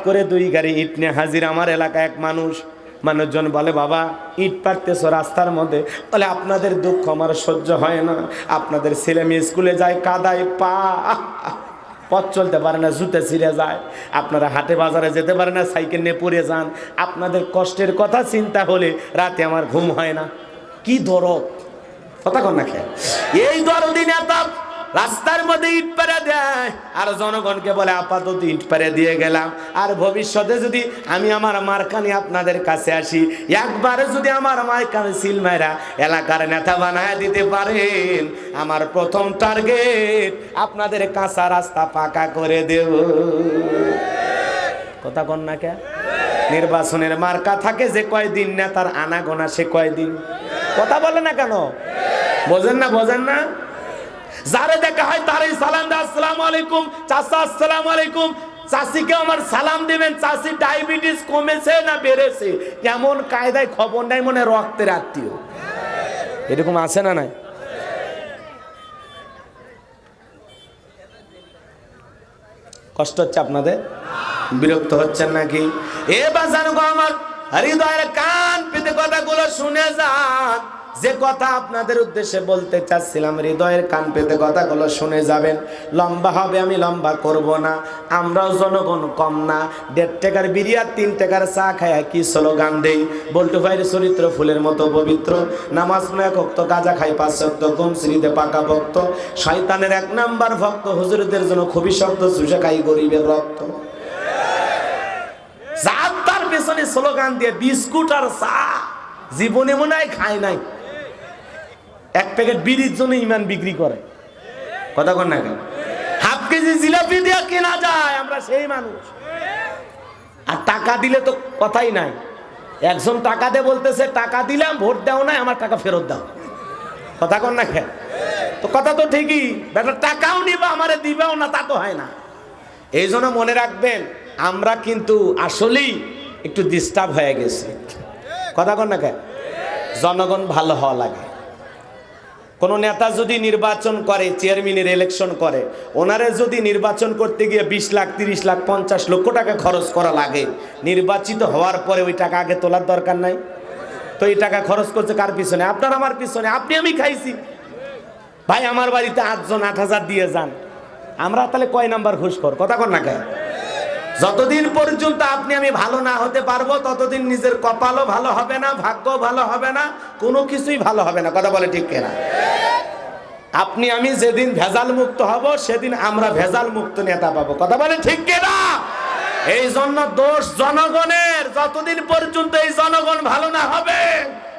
করে 2 গাড়ি ইট নিয়ে হাজির আমার এলাকায় এক মানুষজন বলে, বাবা ইট পাড়তেছো রাস্তার মধ্যে, বলে আপনাদের দুঃখ আমার সহ্য হয় না, আপনাদের ছেলে মেয়ে স্কুলে যায় কাদায় পথ চলতে পারে না, জুতে ছিঁড়ে যায়, আপনারা হাটে বাজারে যেতে পারে না, সাইকেল নিয়ে পড়ে যান, আপনাদের কষ্টের কথা চিন্তা হলে রাতে আমার ঘুম হয় না। কি দরদ, কথা কন না খেয়ে এই দরদি নেতা রাস্তার মধ্যে ইট পেরে দেয় আর জনগণকে বলে আপাতত ইট পেরে দিয়ে গেলাম, আর ভবিষ্যতে যদি আমি আমার মার্কানি আপনাদের কাছে আসি, একবারে যদি আমার মার্কানি সিল মাইরা এলাকার নেতা বানায় দিতে পারেন, আমার প্রথম টার্গেট আপনাদের কাঁচা রাস্তা পাকা করে দেব। কথা কন না কে? নির্বাচনের মার্কা থাকে যে কয়দিন, নেতার আনাগোনা সে কয়দিন। কথা বলে না কেন? বোঝেন না? যারে দেখা হয় তারই সালাম দেয়, আসসালামু আলাইকুম চাচা, আসসালামু আলাইকুম চাচিকে আমার সালাম দিবেন, চাচি ডায়াবেটিস কমেছে না বেড়েছে, কেমন কায়দায় খবর নাই, মনে রক্তের আত্মীয়। এরকম আছে না নাই? কষ্ট হচ্ছে আপনাদের? বিরক্ত হচ্ছেন নাকি? এ বাজানো গো আমার হৃদয়ের কান পেতে কথাগুলো শুনে যান, যে কথা আপনাদের উদ্দেশ্যে বলতে চাচ্ছিলাম, হৃদয়ের কান পেতে কথাগুলো শুনে যাবেন। লম্বা হবে, আমি লম্বা করব না, আমরাও জনগণ কম না। 1.5 টাকার বিড়ি আর 3 টাকার চা খায় কি স্লোগান দেই, বল্টু ভাইয়ের চরিত্র ফুলের মতো পবিত্র, নামাজ নয় ভক্ত, গাঁজা খাই 5 ওয়াক্ত, ঘুম শ্রীতে পাকা ভক্ত, শয়তানের 1 নাম্বার ভক্ত, হুজুরদের জন্য খুবই শক্ত, চুষে খাই গরিবের রক্ত। তার পেছনে স্লোগান দিয়ে বিস্কুট আর চা জীবনে মনে হয় খায় নাই, 1 প্যাকেট বিড়ির জন্য ইমান বিক্রি করে। কথা কন না কেন? হাফ কেজি জিলাপি দিয়ে কেনা যায়, আমরা সেই মানুষ। আর টাকা দিলে তো কথাই নাই, একজন টাকা দিয়ে বলতেছে টাকা দিলাম, ভোট দাও নাই, আমার টাকা ফেরত দাও। কথা কন না কেন? তো কথা তো ঠিকই, বেটা টাকাও নিবা আমারে দিবেও না, তা তো হয় না। এই জন্য মনে রাখবেন, আমরা কিন্তু আসলেই একটু ডিস্টার্ব হয়ে গেছি। কথা কন না কেন? জনগণ ভালো হওয়া লাগে। কোন নেতা যদি নির্বাচন করে, চেয়ারম্যানের ইলেকশন করে, ওনারে যদি নির্বাচন করতে গিয়ে 20 লাখ 30 লাখ 50 লক্ষ টাকা খরচ করা লাগে, নির্বাচিত হওয়ার পরে ওই টাকা আগে তোলার দরকার নাই? তো এই টাকা খরচ করছে কার পিছনে? আপনার আমার পিছনে। আপনি আমি খাইছি, ভাই আমার বাড়িতে 8 জন 8,000 দিয়ে যান, আমরা তাহলে কয় নাম্বার ঘুষখোর? কথা কন না কেন? যতদিন পর্যন্ত আপনি আমি ভালো না হতে পারবো, ততদিন নিজের কপালও ভালো হবে না, ভাগ্য ভালো হবে না, কোনো কিছুই ভালো হবে না। কথা বলে ঠিক কিনা? আপনি আমি যেদিন ভেজাল মুক্ত হব, সেদিন আমরা ভেজাল মুক্ত নেতা পাবো। কথা বলে ঠিক কিনা? এই জন্য দোষ জনগণের। যতদিন পর্যন্ত এই জনগণ ভালো না হবে,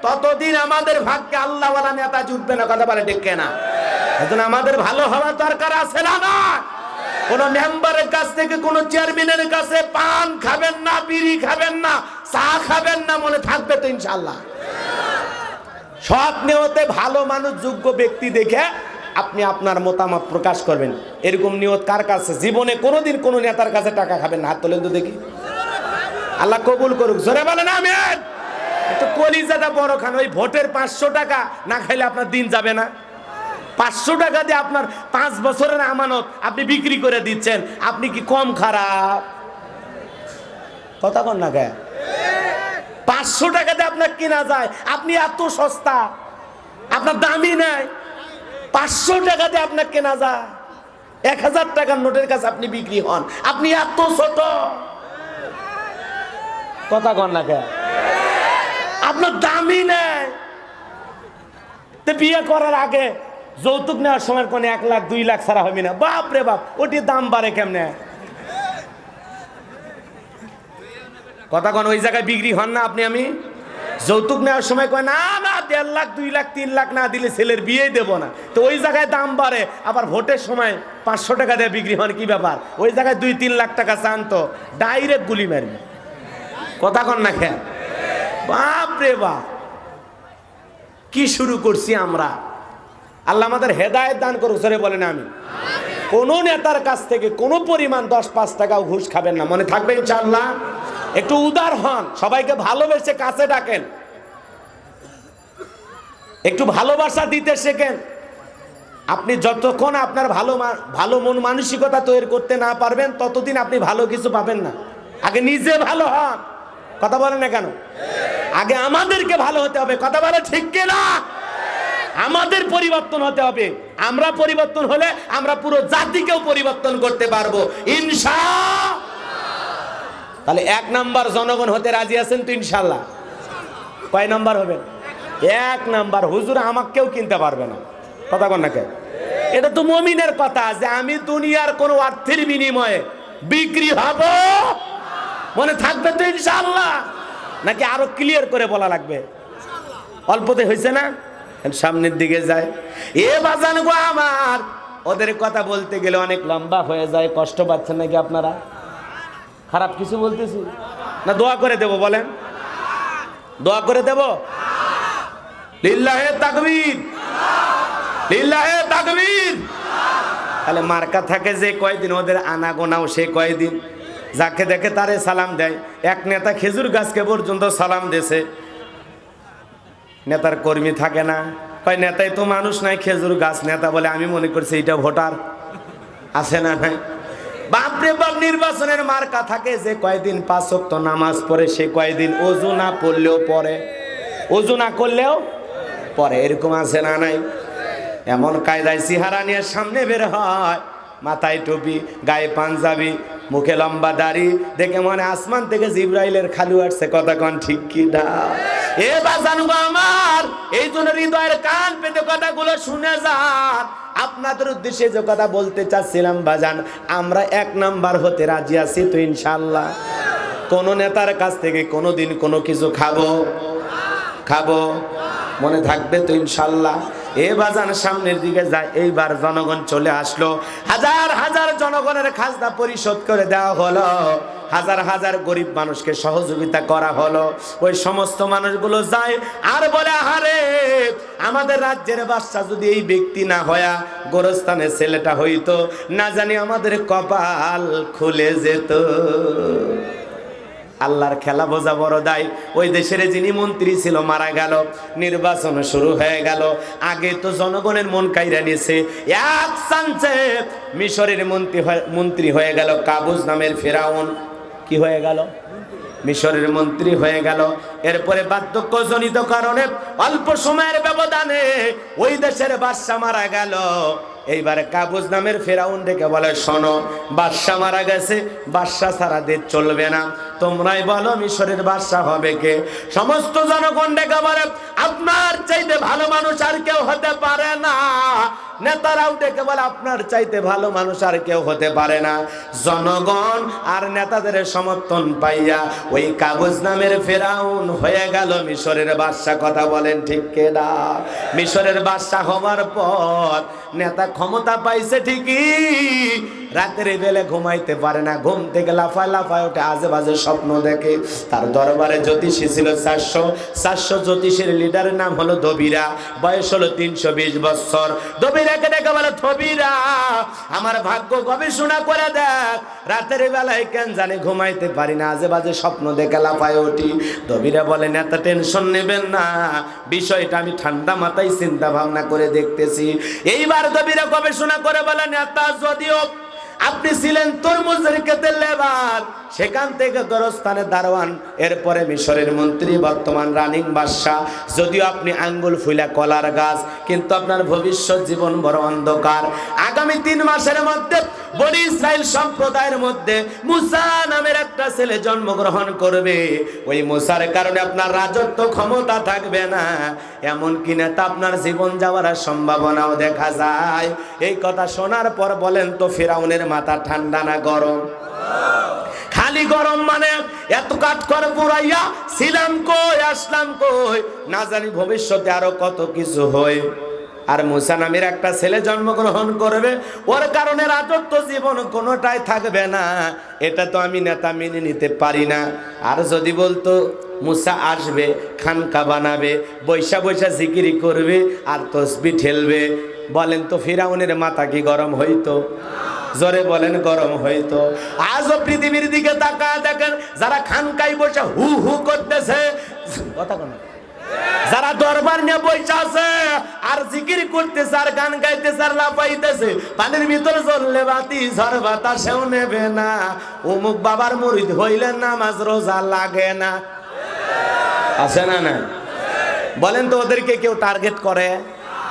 ততদিন আমাদের ভাগ্যে আল্লাহওয়ালা নেতা জুটবে না। কথা বলে ঠিক কিনা? এখন আমাদের ভালো হওয়ার দরকার আছে না? না, কোন মেম্বারের কাছ থেকে, কোন চেয়ারম্যানের কাছে পান খাবেন না, বিড়ি খাবেন না, চা খাবেন না, মনে থাকবে তো ইনশাআল্লাহ। সৎ নিয়তে ভালো মানুষ, যোগ্য ব্যক্তি দেখে আপনি আপনার মতামত প্রকাশ করবেন। এরকম নিয়ত কার কাছে? জীবনে কোনোদিন কোন নেতার কাছে টাকা খাবেন না। হাত তোলেন তো দেখি। আল্লাহ কবুল করুক। জোরে বলেন আমিন। একটু কলিজাটা বড় খান। ওই ভোটের 500 টাকা না খাইলে আপনার দিন যাবে না। 500 টাকা দিয়ে আপনার 5 বছরের আমানত আপনি বিক্রি করে দিচ্ছেন, আপনি কি কম খারাপ? কথা কন না কে? 500 টাকা দিয়ে আপনার কেনা যায়, আপনি এত সস্তা, আপনার দামই নাই। 500 টাকা দিয়ে আপনার কেনা যায়, 1000 টাকার নোটের কাছে আপনি বিক্রি হন, আপনি এত ছোট। কথা কন না কে? আপনার দামই নাই। তো বিয়ে করার আগে যৌতুক নেওয়ার সময় কোন 1 লাখ 2 লাখ ছাড়া হবে না। বাপ রে বাপ, ওটির দাম বাড়ে কেমনে? কথা কোন ওই জায়গায় বিক্রি হন না আপনি আমি? যৌতুক নেওয়ার সময় কয় না না 1.5 লাখ 2 লাখ 3 লাখ না দিলে ছেলের বিয়ে দেব না। তো ওই জায়গায় দাম বাড়ে। আবার ভোটের সময় 500 টাকা দিয়ে বিক্রি হন, কি ব্যাপার? ওই জায়গায় 2-3 লাখ টাকা চান তো ডাইরেক্ট গুলি মারবে। কথা কন না খেয়া? বাপ রে বাপ, কি শুরু করছি আমরা! আল্লাহ আমাদের হেদায়েত দান করুক। জোরে বলেন আমিন। কোন নেতার কাছ থেকে কোনো পরিমাণ 10-5 টাকাও ঘুষ খাবেন না, মনে থাকবে ইনশাআল্লাহ। একটু উদার হন, সবাইকে ভালোবেসে কাছে ডাকেন, একটু ভালোবাসা দিতে শেখেন। আপনি যতক্ষণ আপনার ভালো মন মানসিকতা তৈরি করতে না পারবেন, ততদিন আপনি ভালো কিছু পাবেন না। আগে নিজে ভালো হন। কথা বলেন না কেন? আগে আমাদেরকে ভালো হতে হবে। কথা বলে ঠিক কিনা? আমাদের পরিবর্তন হতে হবে। আমরা পরিবর্তন হলে আমরা পুরো জাতিকেও পরিবর্তন করতে পারবো ইনশাআল্লাহ। তাহলে 1 নাম্বার জনগণ হতে রাজি আছেন তো ইনশাআল্লাহ? কয় নাম্বার হবেন? 1 নাম্বার। হুজুর আমাকে কেউ কিনতে পারবে না। কথা কন না কে? এটা তো মুমিনের কথা যে আমি দুনিয়ার কোনো অর্থের বিনিময়ে বিক্রি হব। মনে থাকবে তো ইনশাআল্লাহ? নাকি আরো ক্লিয়ার করে বলা লাগবে? অল্পতে হয়েছে না? সামনের দিকে যায়। এ বাজান গো আমার, ওদের কথা বলতে গেলে অনেক লম্বা হয়ে যায়। কষ্ট পাচ্ছেন নাকি আপনারা? খারাপ কিছু বলতেছি না? দোয়া করে দেব, বলেন দোয়া করে দেব। লিল্লাহে তাকবীর, লিল্লাহে তাকবীর। তাহলে মার্কা থাকে যে কয়দিন, ওদের আনা গোনাও সে কয়দিন। যাকে দেখে তারে সালাম দেয়। এক নেতা খেজুর গাছকে পর্যন্ত সালাম দেছে। নেতার কর্মী থাকে না, কয় নেতাই তো মানুষ নাই, খেজুর গাছ। নেতা বলে আমি মনে করছি এটা ভোটার। আছে না নাই? বাপরে বাপ, নির্বাচনের মার্কা থাকে যে কয়দিন 5 ওয়াক্ত নামাজ পড়ে সে কয়দিন ওযু না পড়লেও পড়ে, ওযু না করলেও পড়ে। এরকম আছে না নাই? এমন কায়দায় চেহারা নিয়ে সামনে বের হয়, মাথায় টুপি, গায়ে পাঞ্জাবি, মুখে লম্বা দাড়ি, দেখে মনে আসমান থেকে জিব্রাইলের খালু আসছে। কথা কন ঠিক কি না? এ বাজান গো আমার, এই জন্য হৃদয়ের কান পেতে কথাগুলো শুনে যান। আপনাদের উদ্দেশ্যে যে কথা বলতে চাচ্ছিলাম বাজান, আমরা 1 নাম্বার হতে রাজি আছি তো ইনশাআল্লাহ? কোন নেতার কাছ থেকে কোনোদিন কোনো কিছু খাবো মনে থাকবে তো ইনশাআল্লাহ? এ বাজান সামনের দিকে যায়। এইবার জনগণ চলে আসলো। হাজার হাজার জনগণের খাজনা পরিশোধ করে দেওয়া হলো। হাজার হাজার গরিব মানুষকে সহযোগিতা করা হলো। ওই সমস্ত মানুষগুলো যায় আর বলে, আহারে আমাদের রাজ্যের বাদশা যদি এই ব্যক্তি না হয়া গোরস্থানের ছেলেটা হইতো, না জানি আমাদের কপাল খুলে যেত। আল্লাহর খেলা বোঝা বড় দায়। ওই দেশের যিনি মন্ত্রী ছিল মারা গেল, নির্বাচন শুরু হয়ে গেল। আগে তো জনগণের মন কাইরা নিয়েছে। এক চান্সে মিশরের মন্ত্রী হয়ে গেল কাবুস নামের ফেরাউন। কি হয়ে গেল? মিশরের মন্ত্রী হয়ে গেল। এরপরে বার্ধক্যজনিত কারণে অল্প সময়ের ব্যবধানে ওই দেশের বাদশা মারা গেল। এইবার কাবুস নামের ফেরাউন ডেকে বলে, শোনো, বাদশা মারা গেছে, বাদশা ছাড়া দেশ চলবে না, তোমরাই বলো মিশরের বাদশা হবে কে? সমস্ত জনগণ ডেকে বলে, আপনার চাইতে ভালো মানুষ আর কেউ হতে পারে না। নেতারাও ডেকে বলে, আপনার চাইতে ভালো মানুষ আর কেউ হতে পারে না। জনগণ আর নেতাদের সমর্থন পাইয়া ওই কাবুস নামের ফেরাউন হয়ে গেল মিশরের বাদশা। কথা বলেন ঠিক কিনা? মিশরের বাদশা হওয়ার পর নেতা ক্ষমতা পাইছে ঠিকই, রাতের বেলা ঘুমাইতে পারে না, ঘুম থেকে লাফায় লাফায় ওঠে, আজে বাজে স্বপ্ন দেখে। তার দরবারে জ্যোতিষী ছিল 400 জ্যোতিষীর লিডারের নাম হলো ধবিরা, বয়স হলো 320 বছর। ধবিরাকে ডেকে বলে, ধবিরা আমার ভাগ্য গবেষণা করে দেখ, রাতের বেলায় কেন জানি ঘুমাইতে পারি না, আজে বাজে স্বপ্ন দেখে লাফায় উঠি। ধবিরা বলে, নেতা টেনশন নেবেন না, বিষয়টা আমি ঠান্ডা মাথায় চিন্তা ভাবনা করে দেখতেছি। এইবার ধবিরা গবেষণা করে বলে, নেতা যদিও আপনি ছিলেন তরমুজের ক্ষেতের লেবার, সেখান থেকে গোরস্থানে দারোয়ান, এরপরে মিশরের মন্ত্রী, বর্তমান রানিং বাদশা, যদিও আপনি আঙ্গুল ফুলা কলার গাছ, কিন্তু আপনার ভবিষ্যৎ জীবন বড় অন্ধকার। আগামী 3 মাসের মধ্যে বনি ইসরাইল সম্প্রদায়ের মধ্যে মুসা নামের একটা ছেলে জন্মগ্রহণ করবে। ওই মুসার কারণে আপনার রাজত্ব ক্ষমতা থাকবে না, এমনকি নেতা আপনার জীবন যাওয়ার সম্ভাবনাও দেখা যায়। এই কথা শোনার পর বলেন তো ফিরাউনের মাথা ঠান্ডা না গরম? খালি গরম। মানে এত কাঠ করে পুরাইয়া ছিলাম কই, আসলাম কই, না জানি ভবিষ্যতে আরো কত কিছু হয়। আর মুসা নামের একটা ছেলে জন্মগ্রহণ করবে, ওর কারণে রাজত্ব জীবন কোনোটাই থাকবে না। এটা তো আমি নেতা মেনে নিতে পারি না। আর যদি বলতো মুসা আসবে, খানকা বানাবে, বৈশা বৈশা জিকিরি করবে আর তসবিহ ঠেলবে, বলেন তো ফিরাউনের মাথা কি গরম হইতো? জোরে বলেন গরম হইতো? আজও পৃথিবীর দিকে তাকায় দেখেন, যারা খানকায় বসে হু হু করতেছে, কথা কোন যারা দরবার নিয়ে বসে আছে আর জিকির করতেছে আর গান গাইতেছে আর লাফাইতেছে, পানির ভিতরে জ্বললে বাতি ঝড় বাতাসেও নেবে না, অমুক বাবার মুরিদ হইলে নামাজ রোজা লাগে না। আছে না? না বলেন তো, ওদেরকে কেউ টার্গেট করে?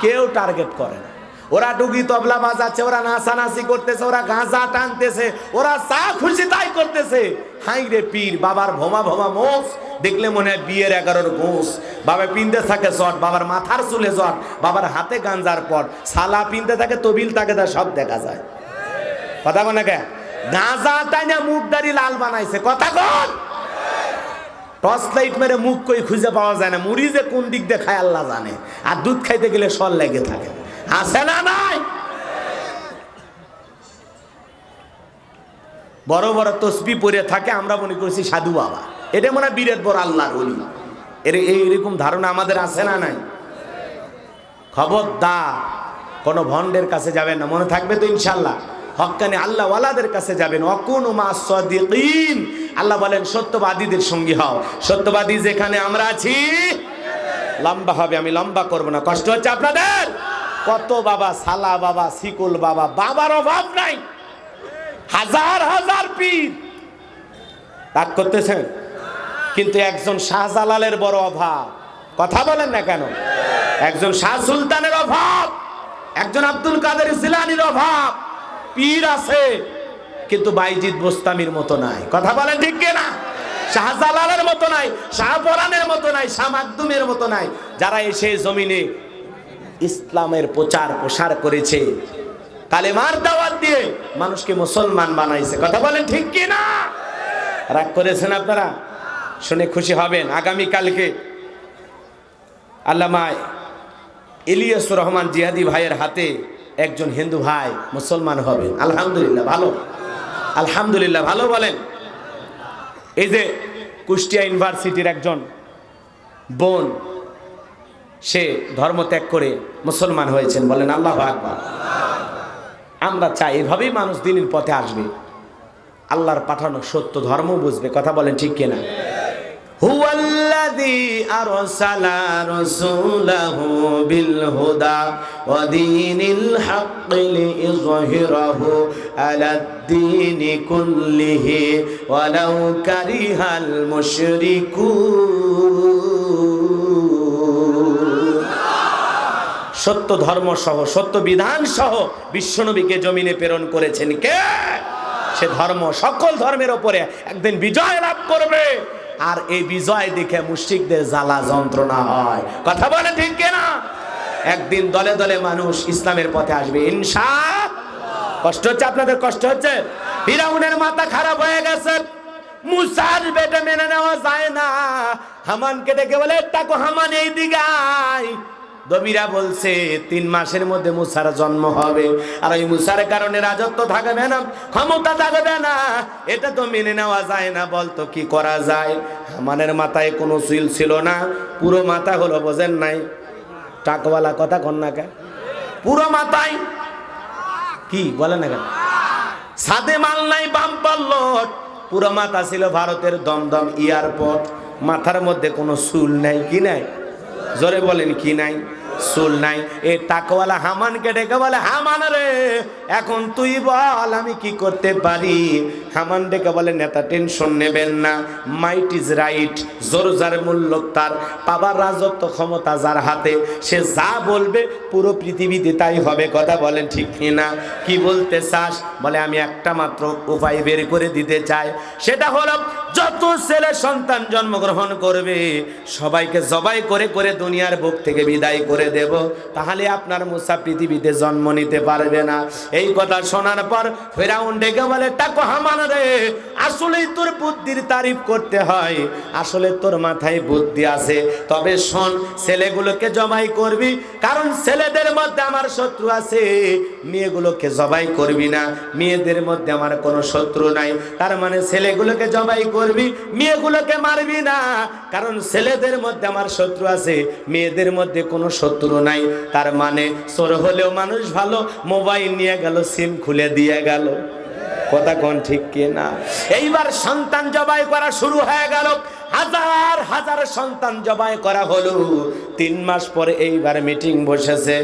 কেউ টার্গেট করে না। ওরা ডুগি তবলা বাজাচ্ছে, ওরা নাচানাচি করতেছে, ওরা গাঁজা টানতেছে, ওরা যা খুশি তাই করতেছে। হাই রে পীর, বাবার ভোমা ভোমা মোষ দেখলে মনে হয় বিয়ের 11 ঘোষ। বাবা পিনতে থাকে জট, বাবার মাথার চুলে জট, বাবার হাতে গাঞ্জার পট, সালা পিনতে থাকে, তবিল থাকে, তা সব দেখা যায়। কথা বলে কে? গাঁজা টাইনা মুখদারি লাল বানাইছে। কথা কন। টর্চ লাইট মেরে মুখ কই খুঁজে পাওয়া যায় না, মুড়ি যে কোন দিক দিয়ে খায় আল্লাহ জানে। আর দুধ খাইতে গেলে সল লেগে থাকে। আছে না? নাই? বড় বড় তসবি পরে থাকে, আমরা মনে করছি সাধু বাবা, এটা মনে হয় বীরের বড় আল্লাহর ওলি। এইরকম ধারণা আমাদের আছে না? নাই? খবরদার কোনো ভন্ডের কাছে যাবেন না, মনে থাকবে তো ইনশাল্লাহ। হক্কানি আল্লাহ ওয়ালাদের কাছে যাবেন। অকুনু মাস সাদিকিন, আল্লাহ বলেন সত্যবাদীদের সঙ্গী হও। সত্যবাদী যেখানে আমরা আছি। লম্বা হবে, আমি লম্বা করব না, কষ্ট হচ্ছে আপনাদের? কত বাবা, সালা বাবা, শিকুল বাবা, বাবার অভাব নাই, হাজার হাজার পীর। রাগ করতেছেন? কিন্তু একজন শাহজালালের বড় অভাব। কথা বলেন না কেন? একজন শাহ সুলতানের অভাব, একজন আব্দুল কাদের জিলানীর অভাব। পীর আছে কিন্তু বাইজিদ বোস্তামির মতো নাই। কথা বলেন ঠিক কিনা? শাহজালালের মতো নাই, শাহপরানের মতো নাই, শাহ মাকদুমের মতো নাই, যারা এসে জমিনে ইসলামের প্রচার প্রসার করেছে, কালেমার দাওয়াত দিয়ে মানুষকে মুসলমান বানাইছে। কথা বলেন ঠিক কিনা? রাগ করেছেন আপনারা? শুনে খুশি হবেন, আগামী কালকে আল্লামা ইলিয়াসুর রহমান জিহাদি ভাইয়ের হাতে একজন হিন্দু ভাই মুসলমান হবেন। আলহামদুলিল্লাহ ভালো, আলহামদুলিল্লাহ ভালো বলেন। এই যে কুষ্টিয়া ইউনিভার্সিটির একজন বোন, সে ধর্ম ত্যাগ করে মুসলমান হয়েছেন, বলেন আল্লাহু আকবার। আমরা চাই এভাবেই মানুষ দিনের পথে আসবে, আল্লাহর পাঠানো সত্য ধর্ম বুঝবে। কথা বলেন ঠিক কিনা? হুয়াল্লাযী আরসালা রাসূলাহু বিল হুদা ওয়া দীনিল হাক্কি লিইযহিরাহু আলাদ-দীনি কুল্লিহি ওয়ালাউ কারিহাল মুশরিকুন। সত্য ধর্ম সহ, সত্য বিধান সহ বিশ্বনবীকে জমিনে প্রেরণ করেছেন কে? সে ধর্ম সকল ধর্মের উপরে একদিন বিজয় লাভ করবে। আর এই বিজয় দেখে মুশরিকদের জ্বালা যন্ত্রণা হয়। কথা বলে ঠিক কিনা? একদিন দলে দলে মানুষ ইসলামের পথে আসবে ইনশাআল্লাহ। কষ্ট হচ্ছে আপনাদের? কষ্ট হচ্ছে? ফিরাউনের মাথা খারাপ হয়ে গেছে, মুসার বেটা মেনে নেওয়া যায় না। হামানকে ডেকে বলে, তাকো হামান এই দিকে আয়। দবিরা বলছে 3 মাসের মধ্যে মুসার জন্ম হবে, আর ওই মুসার কারণে রাজত্ব থাকবে না, ক্ষমতা থাকবে না, এটা তো মেনে নেওয়া যায় না। বলতো কি করা যায়? হামানের মাথায় কোনো চুল ছিল না, পুরো মাথা হলো, বোঝেন নাই? টাকওয়ালা কথা কন না কেন? পুরো মাথায় কি বলেন না কেন? সাদে মাল নাই, বাম্পার লোড, পুরো মাথা ছিল ভারতের দমদম এয়ারপোর্ট। মাথার মধ্যে কোনো চুল নাই। কি নাই? জোরে বলেন কি নাই? চুল নাই। এ টাকওয়ালা হামানকে ডেকে বলে, হামান রে এখন তুই বল আমি কি করতে পারি? হামান ডেকে বলে, নেতা টেনশন নেবেন না, মাইট ইজ রাইট, জোর যার মূল্য তার, পাবার রাজত্ব ক্ষমতা যার হাতে, সে যা বলবে পুরো পৃথিবীতে তাই হবে। কথা বলেন ঠিক কিনা? কি বলতে চাস? বলে আমি একটা মাত্র উপায় বের করে দিতে চাই, সেটা হলো যত ছেলে সন্তান জন্মগ্রহণ করবে সবাইকে জবাই করে করে দুনিয়ার বুক থেকে বিদায় করে দেব, তাহলে আপনার মুসা পৃথিবীতে জন্ম নিতে পারবে না। এই কথা শোনার পর ফেরাউন ডেকে বলে, টাকো হামান রে, আসলেই তোর বুদ্ধির তারিফ করতে হয়, আসলে তোর মাথায় বুদ্ধি আছে। তবে শোন, ছেলেগুলোকে জবাই করবি, কারণ ছেলেদের মধ্যে আমার শত্রু আছে। মেয়েগুলোকে জবাই করবি না, মেয়েদের মধ্যে আমার কোনো শত্রু নাই। তার মানে ছেলেগুলোকে জবাই করবি, মেয়েগুলোকে মারবি না, কারণ ছেলেদের মধ্যে আমার শত্রু আছে, মেয়েদের মধ্যে কোনো শত্রু নাই। তার মানে চোর হলেও মানুষ ভালো, মোবাইল নিয়ে গেল, সিম খুলে দিয়ে গেল। কথা কোন ঠিক কি না? এইবার সন্তান জবাই করা শুরু হয়ে গেল, হাজার হাজার সন্তান জবাই করা হলো। 3 মাস পরে এইবার মিটিং বসেছে,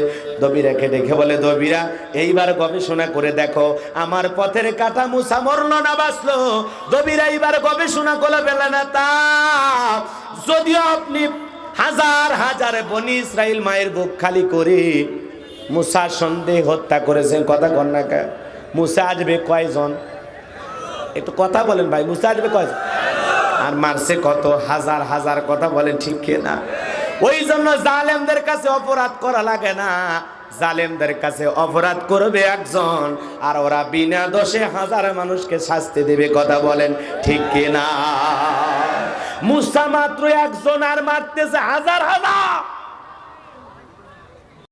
দবিরাকে দেখে বলে, দবিরা এইবার গবেষণা করে দেখো আমার পথের কাটা মুসা মরলো না বাঁচলো। দবিরা এইবার গবেষণা করে বলে না তা, যদিও আপনি হাজার হাজার বনি ইসরাইল মায়ের বুক খালি করে মুসা সন্দেহ হত্যা করেছেন। কথা কন না কে? মুসা আসবে কয়জন? একটু কথা বলেন ভাই, মুসা আসবে কয়জন? আর মারছে কত? হাজার হাজার। কথা বলেন ঠিক কি না? ওই জন্য জালেমদের কাছে অপরাধ করা লাগে না, জালেমদের কাছে অপরাধ করবে একজন, আর ওরা বিনা দোষে হাজার মানুষকে শাস্তি দেবে। কথা বলেন ঠিক কি না? মুসা মাত্র একজন আর মারতেছে হাজার হাজার।